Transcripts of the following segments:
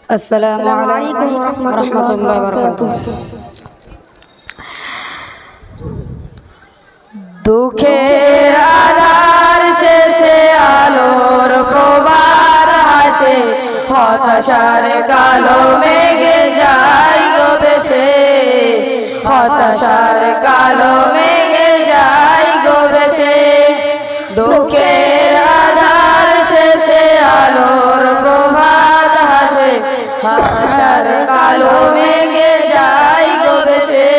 আসসালামু আলাইকুম ওয়া রাহমাতুল্লাহি ওয়া বারাকাতুহু। দুঃখের আধার শেষে আলোর প্রভাত হাসে, হতাশার কালো মেঘে যায় গো ভেসে, হতাশার কালো মেঘে যায় গো ভেসে। দুঃখের আধার শেষে আলোর প্রভাত হাসে, হতাশার কালো মেঘে যায় গো ভেসে,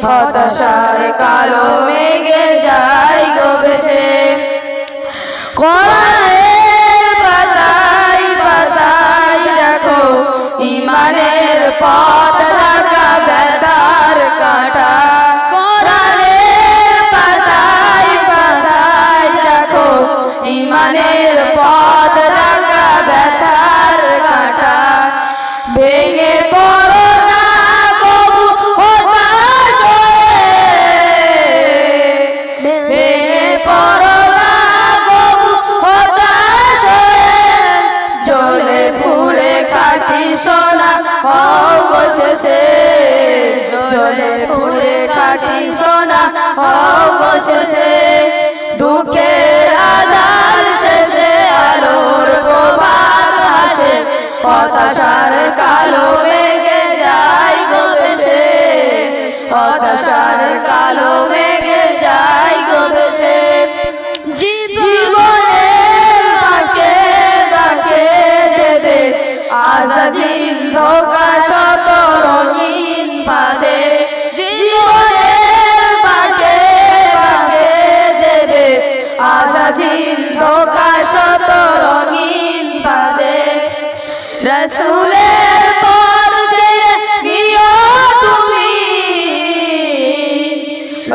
হতাশার কালো মেঘে যায় গো ভেসে। কোরআনের পাতায় পাতায় দেখো ঈমানের পথ ঢাকা ব্যথার কাঁটা। কোরআনের পাতায় পাতায় দেখো ঈমানের পথ ঢাকা ব্যথার কাঁটা। ভেঙে পড়ো না কবু হতাশ হয়ে, ভেঙে পড়ো না কবু হতাশ হয়ে, জ্বলে পুড়ে খাঁটি সোনা হও গো শেষে, জ্বলে পুড়ে খাঁটি সোনা হও গো শেষে। দুঃখের আধার শেষে আলোর প্রভাত হাসে, হতাশার কালো মেঘে যায় গো ভেসে, হতাশার কালো মেঘে যায় গো ভেসে। জীবনের বাঁকে বাঁকে দেবে আযাজিল ধোঁকা শত রঙিন ফাঁদে। জীবনের বাঁকে বাঁকে দেবে আযাজিল ধোঁকা শত রঙিন ফাঁদে। রাসূলের পথ ছেড়ে নিও তুমি,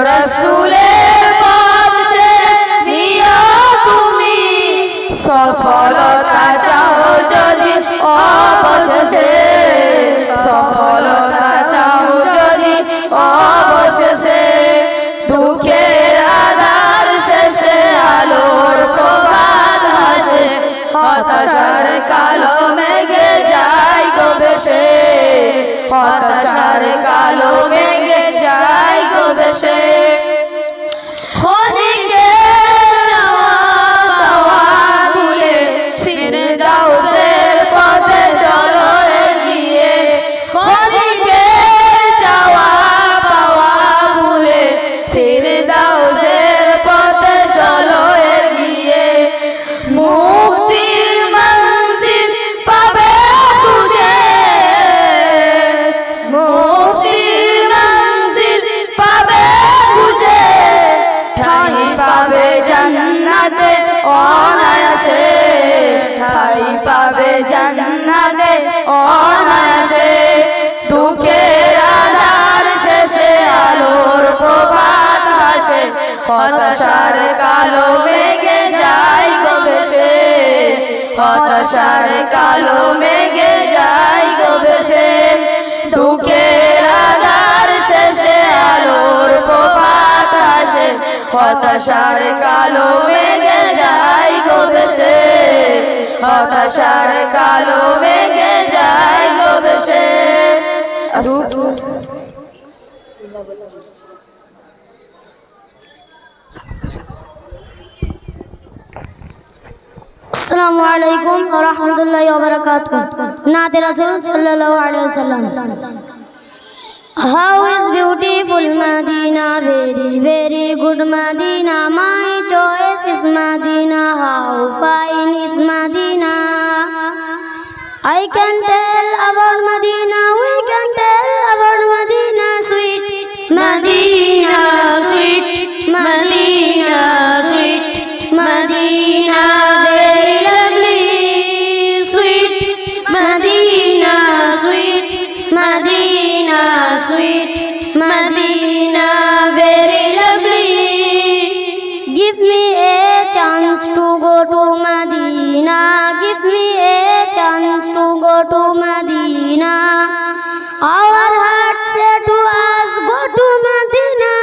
রাসূলের পথ ছেড়ে নিও তুমি, সফলতা চাও যদি অবশেষে, সফলতা চাও যদি অবশেষে। দুঃখের আধার শেষে আলোর প্রভাত হাসে, হতাশার কালো মেঘে যায় গো ভেসে, হতাশার কালো মেঘে যায় গো ভেসে। ক্ষণিকের চাওয়া পাওয়া ভুলে ফিরদাউসের পথে চলো এগিয়ে, ক্ষণিকের চাওয়া পাওয়া ভুলে ফিরদাউসের পথে চলো এগিয়ে। মুক্তির মঞ্জিল পাবে খুঁজে, মুক্তির মঞ্জিল পাবে খুঁজে, ঠাই পাবে জান্নাতে অনায়াসে, ঠাই পাবে জান্নাতে অনায়াসে। দুঃখের আধার শেষে আলোর প্রভাত হাসে, হতাশার কালো মেঘে যায় গো ভেসে, হতাশার কালো মেঘে যায় গো ভেসে। দুঃখের আধার শেষে আলোর প্রভাত হাসে, হতাশার কালো মেঘে যায় গো ভেসে, হতাশার কালো মেঘে যায় গো ভেসে। अस्सलामु अलैकुम व रहमतुल्लाहि व बरकातुहू। नात रसूल सल्लल्लाहु अलैहि वसल्लम। How is beautiful Medina, very very good Medina, my choice is Medina, how fine is Medina. I can tell about Medina, we can tell about Medina, sweet Medina, sweet Medina, sweet Medina, very lovely, sweet Medina, sweet Medina, sweet Medina, very lovely. Give me a chance to go to Medina, give me a chance to go to Medina. Our hearts say to us, go to Medina.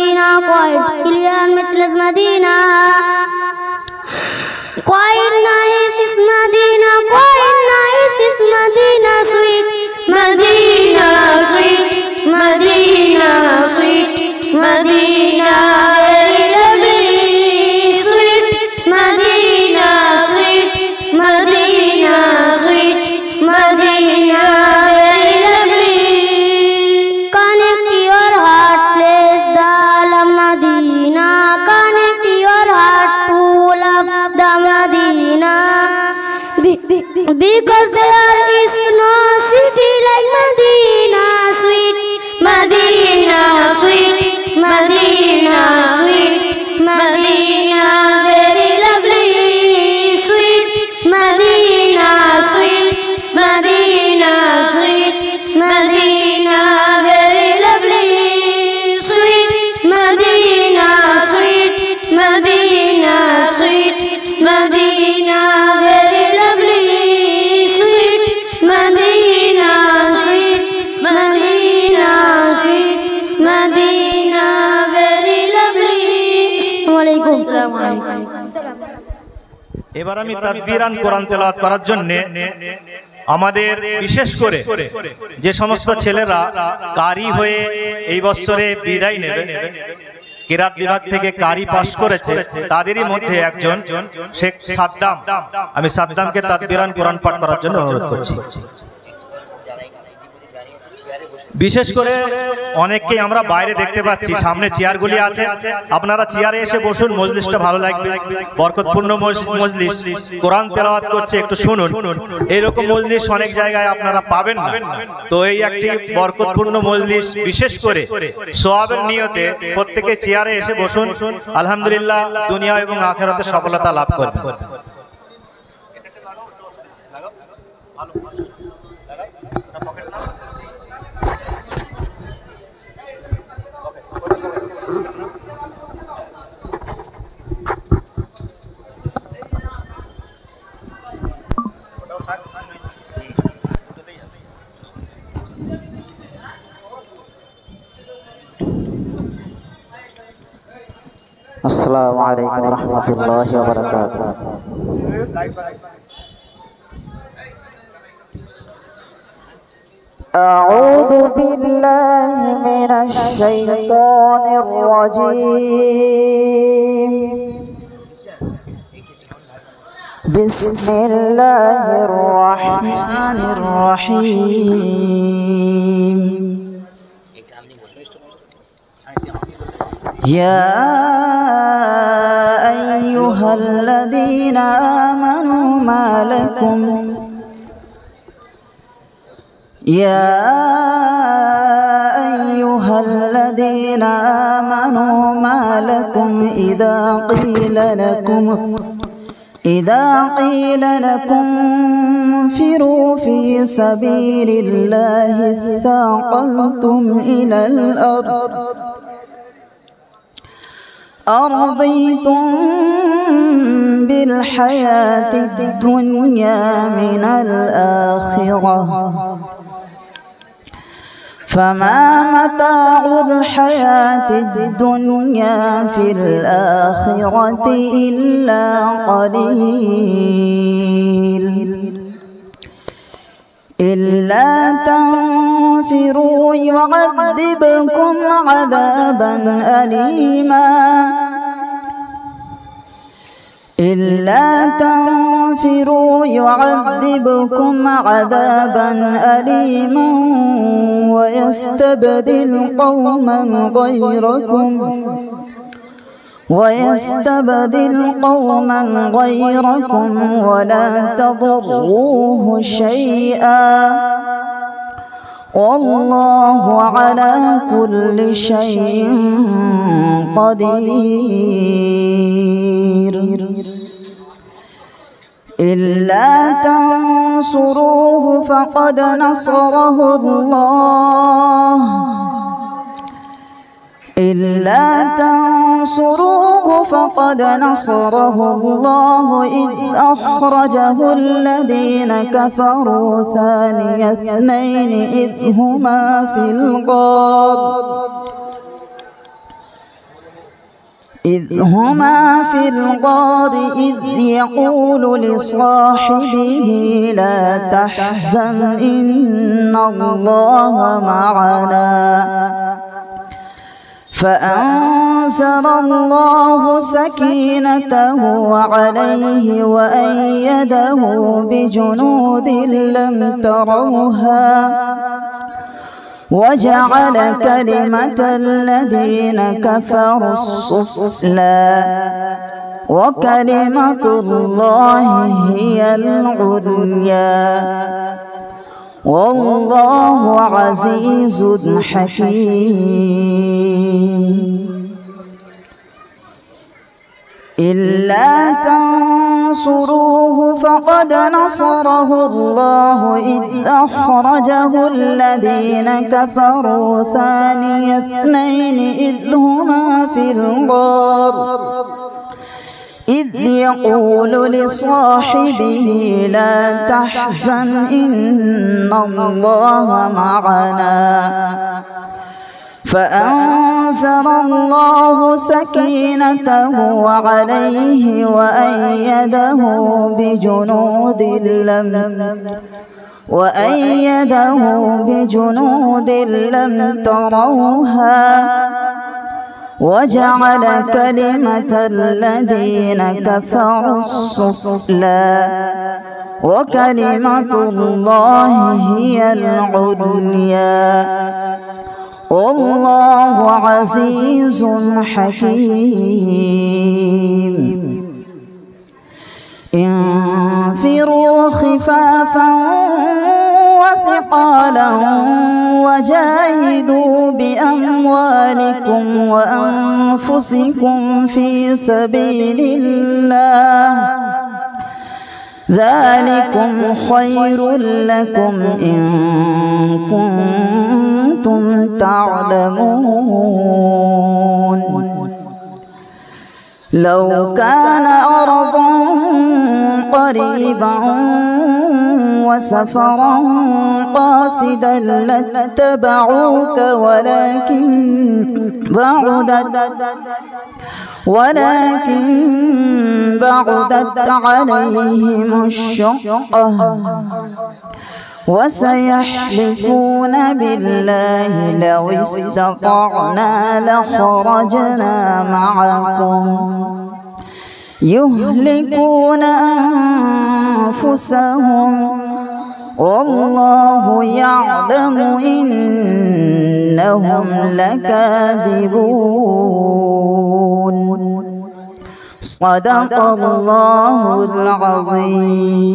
مدينة قائد كليان مثل مدينة قائد نايس اسم مدينة قائد نايس اسم مدينة سويت مدينة sweet مدينة sweet مدينة very lovely sweet مدينة sweet مدينة sweet مدينة very lovely. Connect your heart, place the love Medina. Connect your heart to love the Medina. Because there is no city like Medina, sweet Medina sweet Medina sweet Medina very lovely sweet Medina sweet Medina sweet Medina very lovely sweet Medina sweet Medina sweet Medina very lovely sweet Medina sweet Medina sweet Medina very lovely. Assalamu alaikum. এবার আমি তাকবীরান কোরআন তেলাওয়াত করার জন্য আমাদের বিশেষ করে যে সমস্ত ছেলেরা কারি হয়ে এই বছরে বিদায় নেবে, কিরাত বিভাগ থেকে কারি পাশ করেছে, তাদেরই মধ্যে একজন শেখ সাদ্দাম, আমি সাদ্দামকে তাকবীরান কোরআন পাঠ করার জন্য অনুরোধ করছি। বিশেষ করে অনেককে আমরা বাইরে দেখতে পাচ্ছি, সামনে চেয়ারগুলি আছে, আপনারা চেয়ারে এসে বসুন, মজলিসটা ভালো লাগবে, বরকতপূর্ণ মজলিস, কোরআন তেলাওয়াত করছে, একটু শুনুন। এইরকম মজলিস অনেক জায়গায় আপনারা পাবেন না, তো এই একটি বরকতপূর্ণ মজলিস, বিশেষ করে সওয়াবের নিয়তে প্রত্যেকে চেয়ারে এসে বসুন, আলহামদুলিল্লাহ দুনিয়া এবং আখিরাতে সফলতা লাভ করবেন। अस्सलामु अलैकुम रहमतुल्लाहि व बरकातुहू। अऊज़ु बिल्लाहि मिनश शैतानिर रजीम। बिस्मिल्लाहिर रहमानिर रहीम। या अय्युहल्लज़ीना आमनू मा लकुम या अय्युहल्लज़ीना आमनू मा लकुम इज़ा क़ील लकुम انفروا في سبيل الله اثاقلتم إلى الأرض أرضيتم بالحياة الدنيا من الآخرة فما متاع الحياة الدنيا في الآخرة إلا قليل إلا تنفروا يعذبكم عذابا أليما إلا تنفروا يعذبكم عذابا أليما ويستبدل قوما غيركم ولا تضروه شيئا والله على كل شيء قدير إلا تنصروه فقد نصره الله إذ أخرجه الذين كفروا ثاني اثنين إذ هما في الغار إذ هما في الغار إذ يقول لصاحبه لا تحزن إن الله معنا فأنزل الله سكينته عليه وأيده بجنود لم تروها وجعل كلمة الذين كفروا السفلى وكلمة الله هي العليا والله عزيز حكيم إلا تنصروه فقد نصره الله إذ أخرجه الذين كفروا ثاني اثنين إذ هما في الغار إذ يقول لصاحبه لا تحزن إن الله معنا فأنزل الله سكينته عليه وأيده بجنود لم تروها وجعل كلمة الذين كفروا السفلى وكلمة الله هي العليا والله عزيز حكيم انفروا خفافا وثقالا وجاهدوا بأموالكم وأنفسكم في سبيل الله ذلكم خير لكم إن كنتم تعلمون لو كان أرضا قريبا وسفرا قاصدا لاتبعوك ولكن بعدت عليهم الشقة وسيحلفون بالله لو استطعنا لخرجنا معكم يهلكون أنفسهم والله يعلم إنهم لكاذبون صدق الله العظيم.